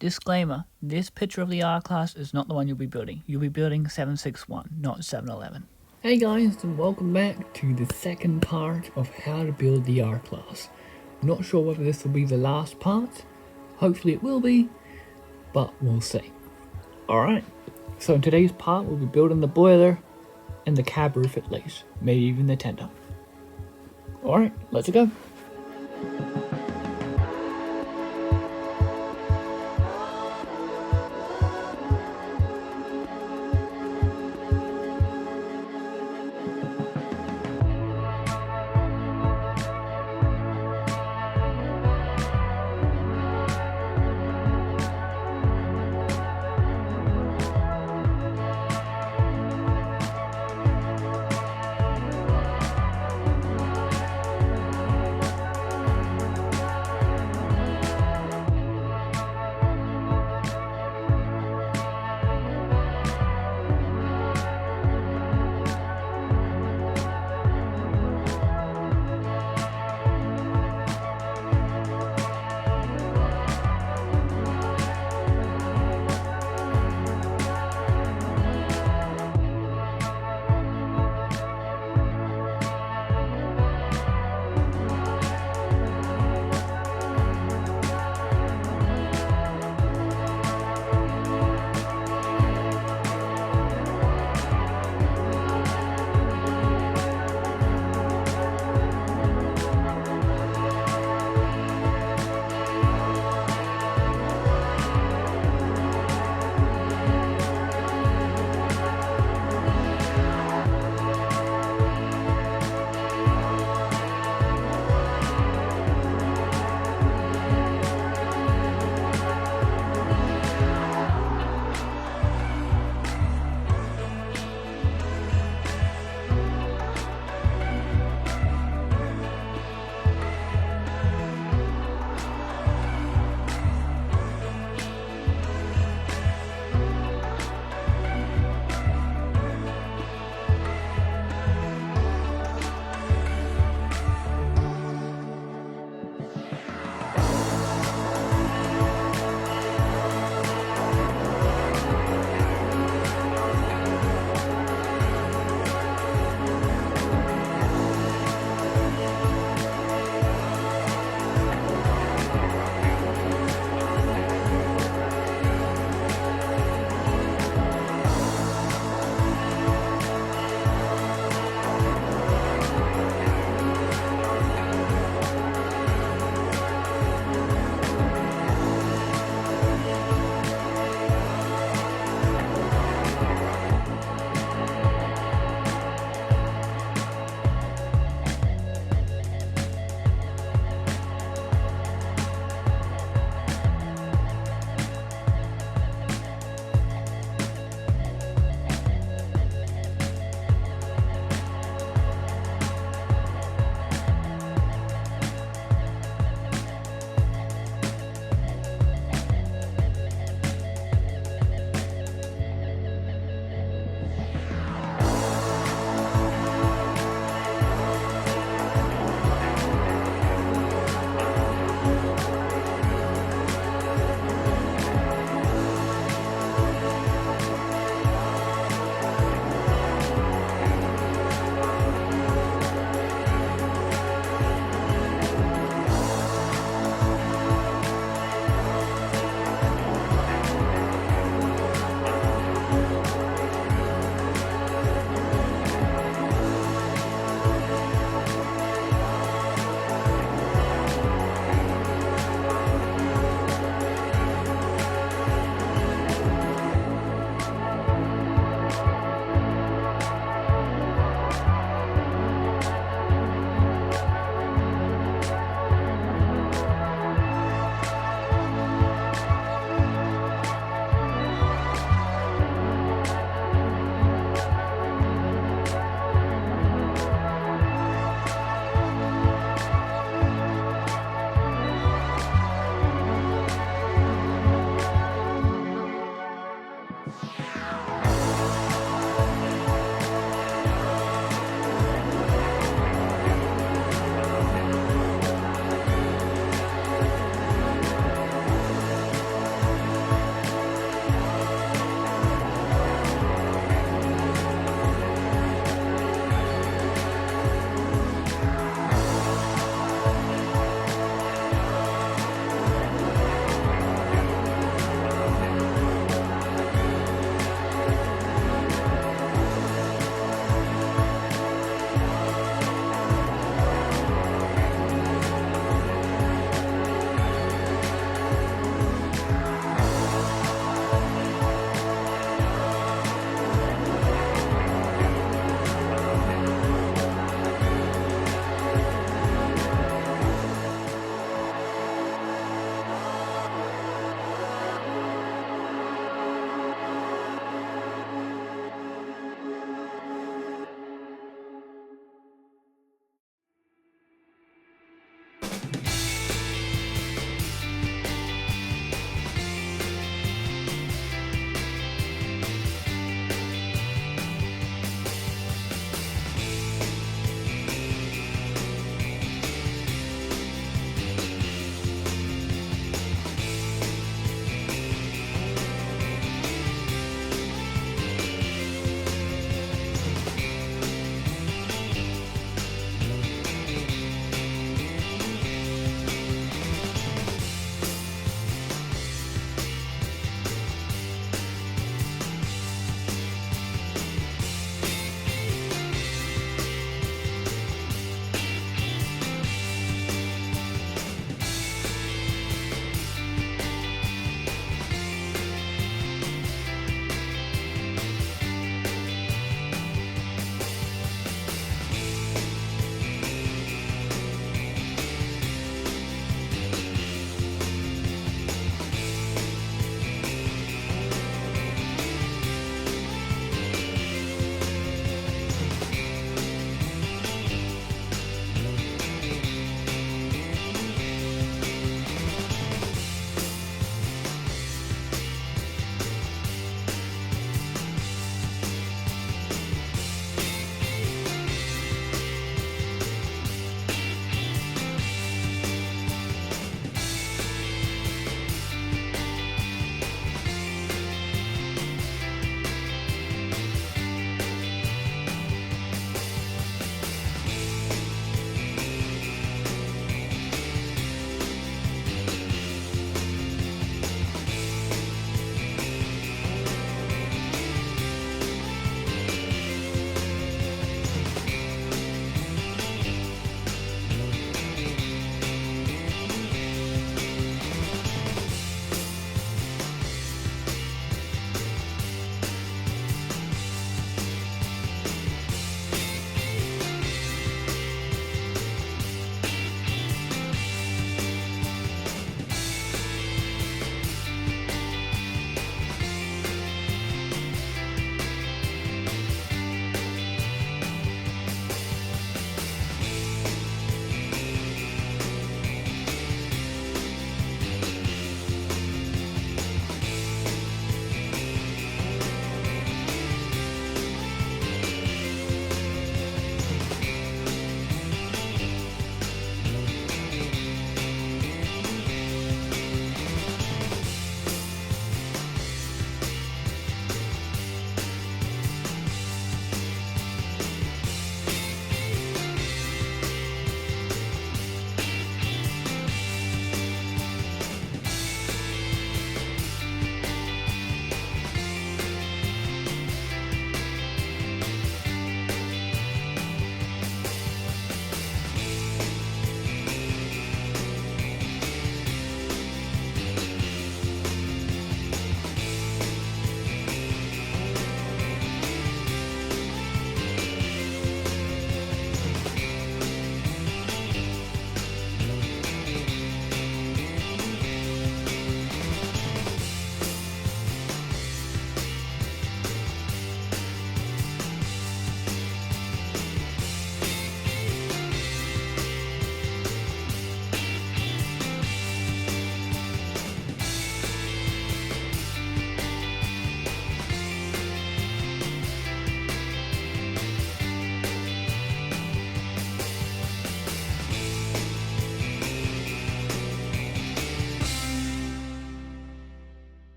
Disclaimer, this picture of the R-Class is not the one you'll be building. You'll be building 761, not 711. Hey guys, and welcome back to the second part of how to build the R-Class. Not sure whether this will be the last part. Hopefully it will be, but we'll see. Alright, so in today's part we'll be building the boiler and the cab roof at least, maybe even the tender. Alright, let's go.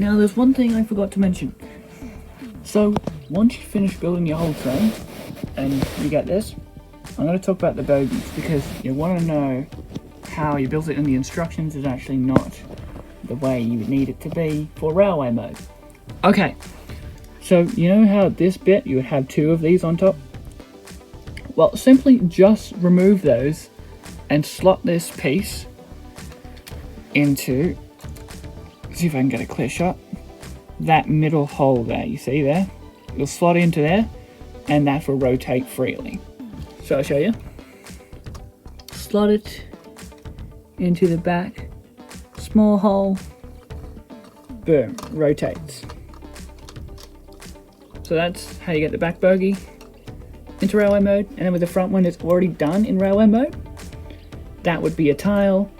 Now there's one thing I forgot to mention. So once you finish building your whole train and you get this, I'm going to talk about the bogies, because you want to know how you built it in the instructions is actually not the way you would need it to be for railway mode. Okay, so you know how this bit you would have 2 of these on top? Well, simply just remove those and slot this piece into, see if I can get a clear shot, that middle hole there, you see there? You'll slot into there and that will rotate freely. So I'll show you. Slot it into the back, small hole, boom, rotates. So that's how you get the back bogie into railway mode, and then with the front one it's already done in railway mode. That would be a tile,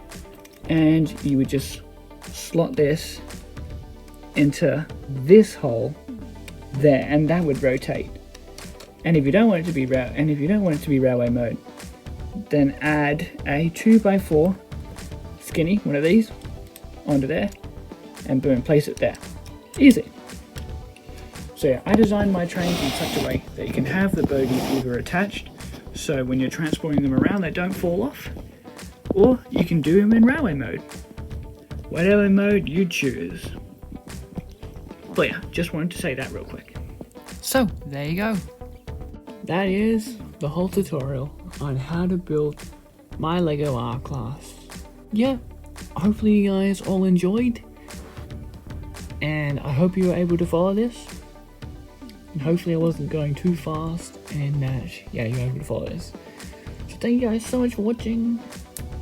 and you would just slot this into this hole there, and that would rotate. And if you don't want it to be railway mode, then add a 2x4 skinny, one of these, onto there, and boom, place it there. Easy. So yeah, I designed my trains in such a way that you can have the bogies either attached, so when you're transporting them around they don't fall off, or you can do them in railway mode. Whatever mode you choose. But yeah, just wanted to say that real quick. So, there you go. That is the whole tutorial on how to build my Lego R-Class. Yeah, hopefully you guys all enjoyed, and I hope you were able to follow this. And hopefully I wasn't going too fast, and that, yeah, you were able to follow this. So thank you guys so much for watching,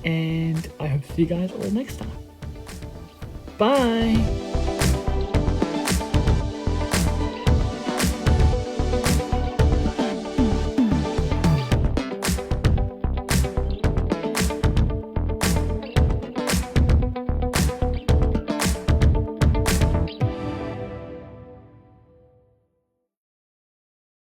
and I hope to see you guys all next time. Bye!